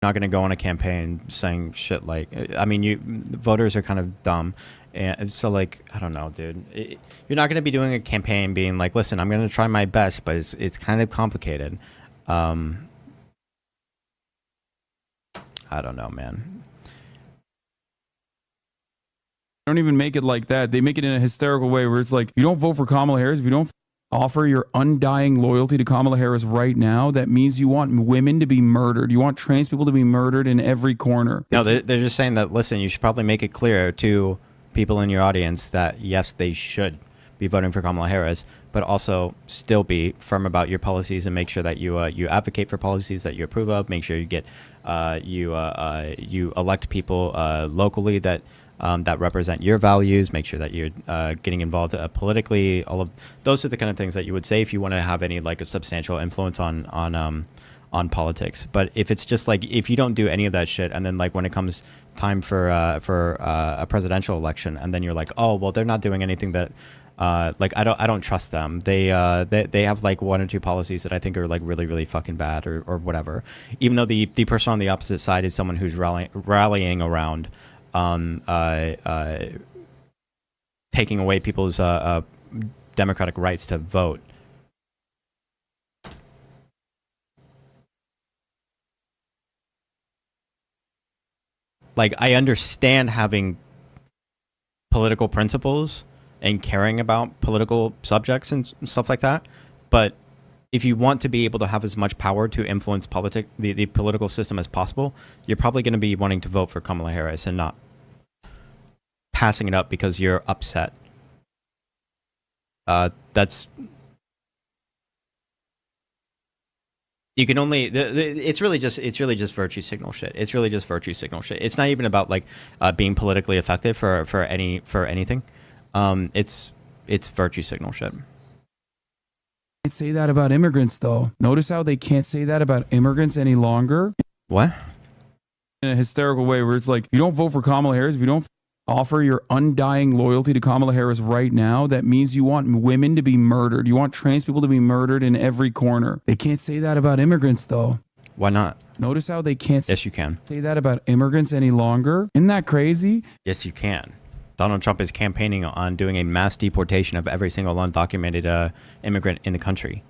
Not going to go on a campaign saying shit like, I mean, voters are kind of dumb. And so, like, I don't know, dude. You're not going to be doing a campaign being like, listen, I'm going to try my best, but it's kind of complicated. I don't know, man. Don't even make it like that. They make it in a hysterical way where it's like, you don't vote for Kamala Harris if you don't offer your undying loyalty to Kamala Harris right now. That means you want women to be murdered. You want trans people to be murdered in every corner. No, they're just saying that, listen, you should probably make it clear to people in your audience that, yes, they should be voting for Kamala Harris, but also still be firm about your policies and make sure that you advocate for policies that you approve of. Make sure you get you elect people locally that that represent your values. Make sure that you're getting involved politically. All of those are the kind of things that you would say if you want to have any like a substantial influence on politics. But if it's just like, if you don't do any of that shit, and then like when it comes time for a presidential election, and then you're like, oh well, they're not doing anything that like I don't trust them. They have like one or two policies that I think are like really fucking bad or whatever. Even though the person on the opposite side is someone who's rallying around taking away people's democratic rights to vote. Like, I understand having political principles and caring about political subjects and stuff like that, but if you want to be able to have as much power to influence the political system as possible, you're probably going to be wanting to vote for Kamala Harris and not passing it up because you're upset. That's... You can only it's really just virtue signal shit. It's really just virtue signal shit. It's not even about like being politically effective for anything. It's virtue signal shit. Can't say that about immigrants though. Notice how they can't say that about immigrants any longer. What? In a hysterical way where it's like, you don't vote for Kamala Harris if you don't offer your undying loyalty to Kamala Harris right now. That means you want women to be murdered. You want trans people to be murdered in every corner. They can't say that about immigrants though. Why not? Notice how they can't yes, you can. Say that about immigrants any longer. Isn't that crazy? Yes, you can. Donald Trump is campaigning on doing a mass deportation of every single undocumented immigrant in the country.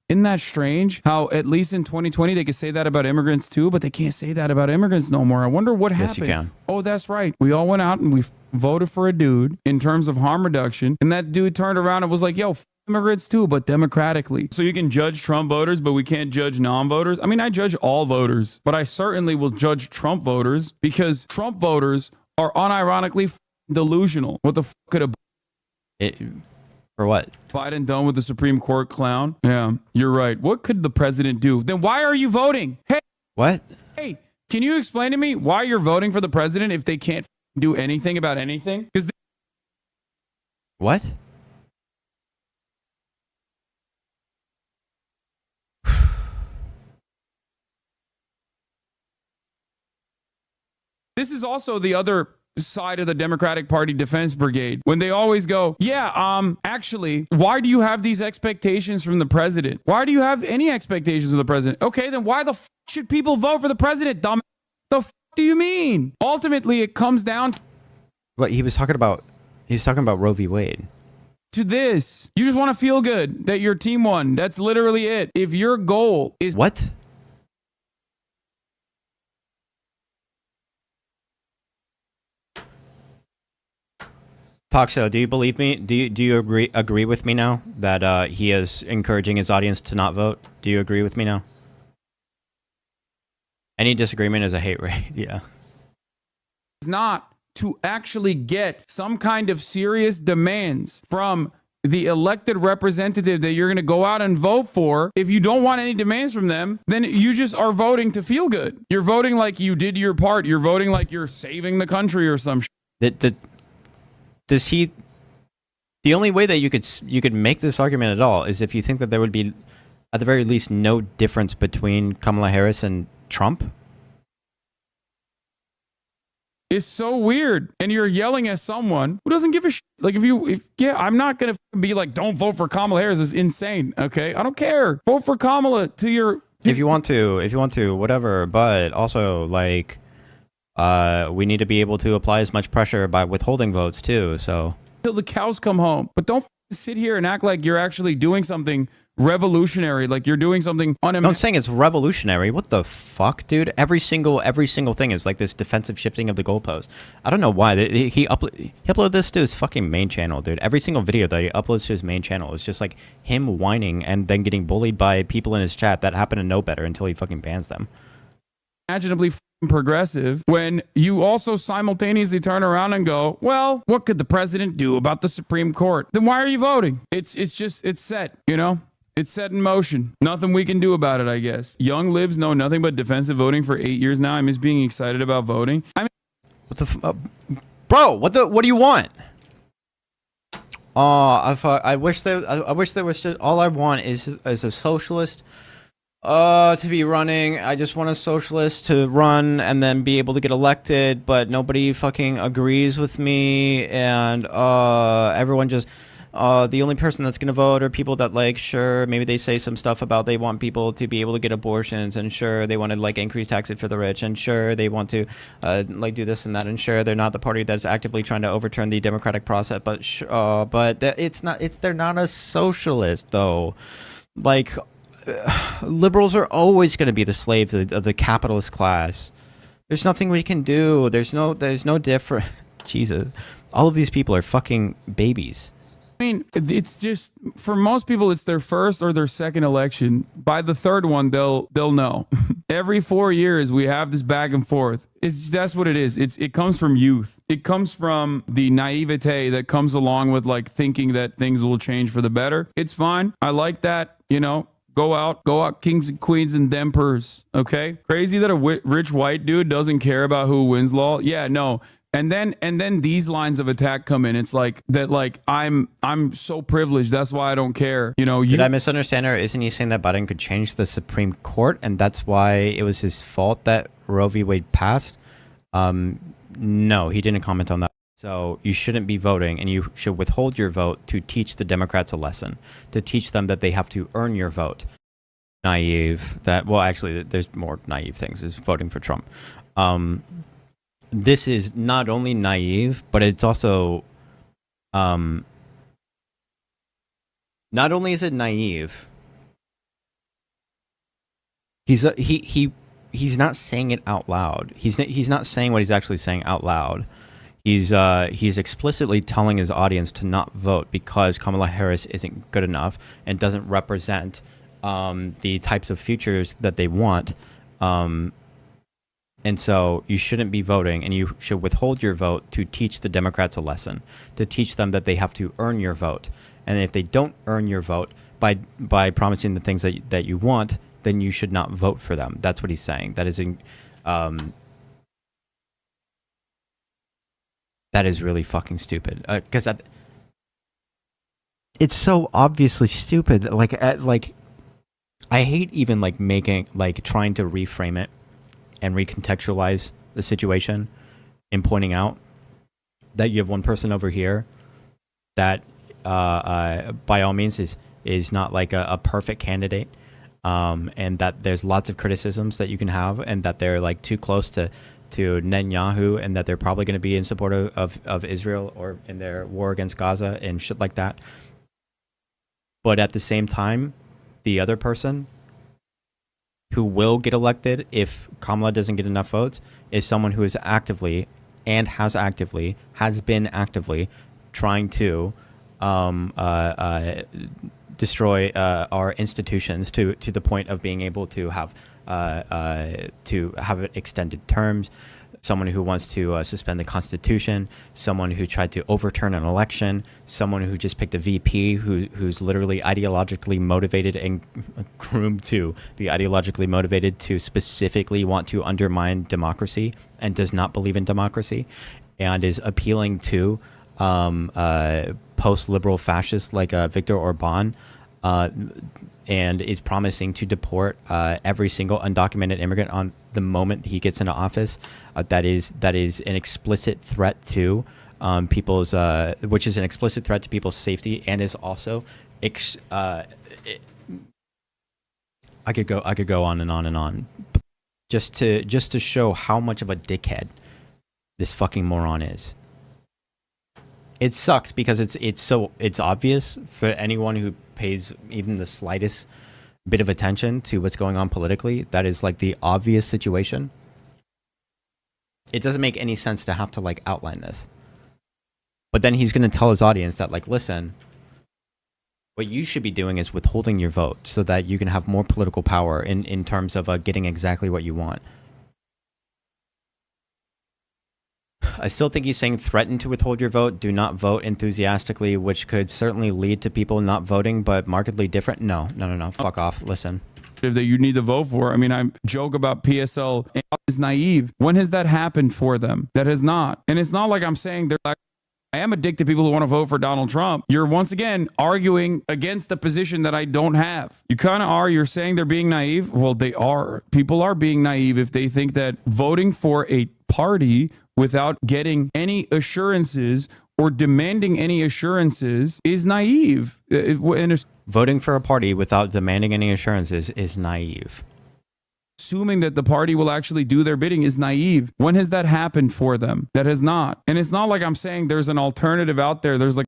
Isn't that strange? How at least in 2020 they could say that about immigrants too, but they can't say that about immigrants no more. I wonder what happened. Yes, you can. Oh, that's right. We all went out and we voted for a dude in terms of harm reduction, and that dude turned around and was like, yo, immigrants too, but democratically. So you can judge Trump voters, but we can't judge non-voters. I mean, I judge all voters, but I certainly will judge Trump voters because Trump voters are unironically delusional. What the could have... For what? Biden done with the Supreme Court clown? Yeah, you're right. What could the president do? Then why are you voting? Hey. What? Hey, can you explain to me why you're voting for the president if they can't do anything about anything? Because what? This is also the other side of the Democratic Party defense brigade when they always go, yeah, actually, why do you have these expectations from the president? Why do you have any expectations of the president? Okay, then why the should people vote for the president, dumb? The do you mean? Ultimately, it comes down to what he was talking about. He's talking about Roe v. Wade. To this, you just want to feel good that your team won. That's literally it. If your goal is what? Talk show. Do you believe me? Do you agree with me now that he is encouraging his audience to not vote? Do you agree with me now? Any disagreement is a hate raid. Yeah. It's not to actually get some kind of serious demands from the elected representative that you're going to go out and vote for. If you don't want any demands from them, then you just are voting to feel good. You're voting like you did your part. You're voting like you're saving the country or some shit. Does he? The only way that you could make this argument at all is if you think that there would be, at the very least, no difference between Kamala Harris and Trump. is so weird. And you're yelling at someone who doesn't give a shit. Like I'm not going to be like, don't vote for Kamala Harris. It's insane. Okay. I don't care. Vote for Kamala to your. If you want to, whatever. But also, like, we need to be able to apply as much pressure by withholding votes too. So till the cows come home. But don't sit here and act like you're actually doing something revolutionary, like you're doing something unimaginable. I'm saying it's revolutionary. What the fuck, dude? Every single thing is like this defensive shifting of the goalpost. I don't know why. He uploaded this to his fucking main channel, dude. Every single video that he uploads to his main channel is just like him whining and then getting bullied by people in his chat that happen to know better until he fucking bans them. Imaginably progressive when you also simultaneously turn around and go, well, what could the president do about the Supreme Court? Then why are you voting? It's set, you know? It's set in motion. Nothing we can do about it, I guess. Young libs know nothing but defensive voting for 8 years now. I miss being excited about voting. I mean, what the bro? What do you want? I wish there was just all I want is a socialist to be running. I just want a socialist to run and then be able to get elected, but nobody fucking agrees with me, and everyone just the only person that's gonna vote are people that, like, sure, maybe they say some stuff about they want people to be able to get abortions, and sure, they want to like increase taxes for the rich, and sure, they want to like do this and that, and sure, they're not the party that's actively trying to overturn the democratic process, but they're not a socialist though. Like, liberals are always going to be the slaves of the capitalist class. There's nothing we can do. There's no different. Jesus, all of these people are fucking babies. I mean, it's just, for most people, it's their first or their second election. By the third one, they'll know. Every 4 years, we have this back and forth. That's what it is. It comes from youth. It comes from the naivete that comes along with like thinking that things will change for the better. It's fine. I like that. You know, go out, kings and queens and dempers. Okay, crazy that a rich white dude doesn't care about who wins law. Yeah, no. And then these lines of attack come in. It's like that, like I'm so privileged. That's why I don't care. You know, did I misunderstand her? Isn't he saying that Biden could change the Supreme Court and that's why it was his fault that Roe v. Wade passed? No, he didn't comment on that. So you shouldn't be voting, and you should withhold your vote to teach the Democrats a lesson, to teach them that they have to earn your vote. Naive. Well, actually, there's more naive things. Is voting for Trump. This is not only naive, but it's also, not only is it naive, he's not saying it out loud. He's not saying what he's actually saying out loud. He's explicitly telling his audience to not vote because Kamala Harris isn't good enough and doesn't represent the types of futures that they want. And so you shouldn't be voting, and you should withhold your vote to teach the Democrats a lesson, to teach them that they have to earn your vote. And if they don't earn your vote by promising the things that you want, then you should not vote for them. That's what he's saying. That is really fucking stupid. Because it's so obviously stupid. Like I hate even like trying to reframe it and recontextualize the situation and pointing out that you have one person over here that by all means is not like a perfect candidate, and that there's lots of criticisms that you can have, and that they're like too close to Netanyahu, and that they're probably going to be in support of Israel or in their war against Gaza and shit like that. But at the same time, the other person who will get elected if Kamala doesn't get enough votes is someone who is actively and has been actively trying to destroy our institutions to the point of being able to have extended terms. Someone who wants to suspend the Constitution, someone who tried to overturn an election, someone who just picked a VP who's literally ideologically motivated and groomed to be ideologically motivated to specifically want to undermine democracy and does not believe in democracy, and is appealing to post-liberal fascists like Viktor Orban, and is promising to deport every single undocumented immigrant on the moment he gets into office. That is an explicit threat to people's, which is an explicit threat to people's safety, and is also, I could go on and on and on, just to show how much of a dickhead this fucking moron is. It sucks because it's obvious for anyone who pays even the slightest bit of attention to what's going on politically. That is like the obvious situation. It doesn't make any sense to have to like outline this. But then he's going to tell his audience that, like, listen, what you should be doing is withholding your vote so that you can have more political power in terms of getting exactly what you want. I still think he's saying threaten to withhold your vote, do not vote enthusiastically, which could certainly lead to people not voting, but markedly different. No, fuck off. Listen. That you need to vote for. I mean, I joke about PSL is naive. When has that happened for them? That has not. And it's not like I'm saying they're like, I am addicted to people who want to vote for Donald Trump. You're once again arguing against the position that I don't have. You kind of are. You're saying they're being naive. Well, they are. People are being naive if they think that voting for a party without getting any assurances or demanding any assurances is naive. Voting for a party without demanding any assurances is naive. Assuming that the party will actually do their bidding is naive. When has that happened for them? That has not. And it's not like I'm saying there's an alternative out there. There's like